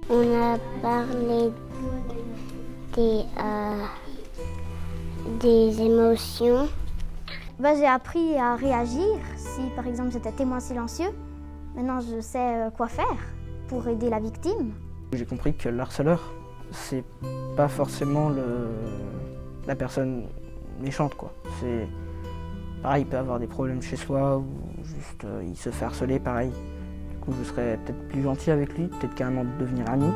On a parlé des émotions. J'ai appris à réagir si par exemple j'étais témoin silencieux. Maintenant je sais quoi faire pour aider la victime. J'ai compris que le harceleur, c'est pas forcément la personne méchante, quoi. C'est pareil, il peut avoir des problèmes chez soi ou juste il se fait harceler, pareil. Du coup, je serais peut-être plus gentil avec lui, peut-être carrément devenir ami.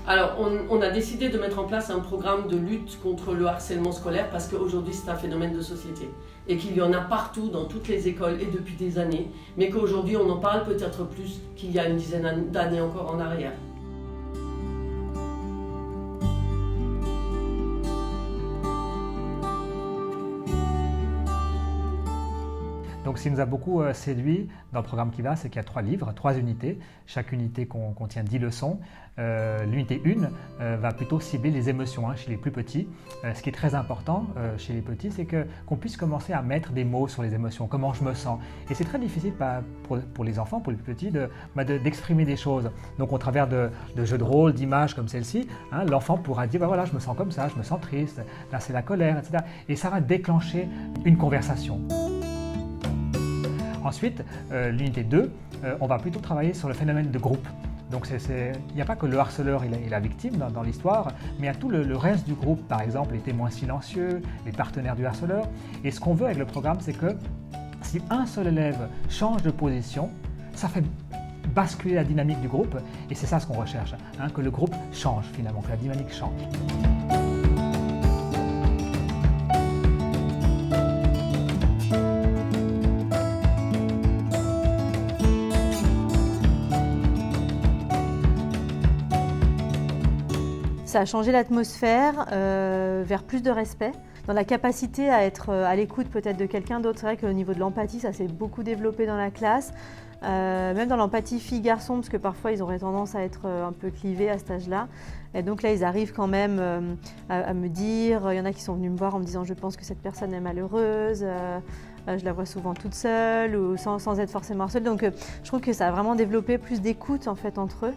Alors, on a décidé de mettre en place un programme de lutte contre le harcèlement scolaire parce qu'aujourd'hui c'est un phénomène de société et qu'il y en a partout dans toutes les écoles et depuis des années, mais qu'aujourd'hui on en parle peut-être plus qu'il y a une dizaine d'années encore en arrière. Donc, ce qui nous a beaucoup séduit dans le programme qui va, c'est qu'il y a 3 livres, 3 unités. Chaque unité contient 10 leçons. L'unité 1 va plutôt cibler les émotions chez les plus petits. Ce qui est très important chez les petits, c'est qu'on puisse commencer à mettre des mots sur les émotions, comment je me sens. Et c'est très difficile pour les enfants, pour les plus petits, d'exprimer des choses. Donc, au travers de jeux de rôle, d'images comme celle-ci, l'enfant pourra dire voilà, je me sens comme ça, je me sens triste, là c'est la colère, etc. Et ça va déclencher une conversation. Ensuite, l'unité 2, on va plutôt travailler sur le phénomène de groupe. Donc il n'y a pas que le harceleur et la victime dans l'histoire, mais il y a tout le reste du groupe, par exemple les témoins silencieux, les partenaires du harceleur. Et ce qu'on veut avec le programme, c'est que si un seul élève change de position, ça fait basculer la dynamique du groupe. Et c'est ça ce qu'on recherche, que le groupe change finalement, que la dynamique change. Ça a changé l'atmosphère vers plus de respect, dans la capacité à être à l'écoute peut-être de quelqu'un d'autre. C'est vrai qu'au niveau de l'empathie, ça s'est beaucoup développé dans la classe, même dans l'empathie fille-garçon, parce que parfois ils auraient tendance à être un peu clivés à cet âge-là. Et donc là, ils arrivent quand même à me dire, il y en a qui sont venus me voir en me disant « je pense que cette personne est malheureuse ». Je la vois souvent toute seule ou sans être forcément harcelée. Donc je trouve que ça a vraiment développé plus d'écoute en fait entre eux.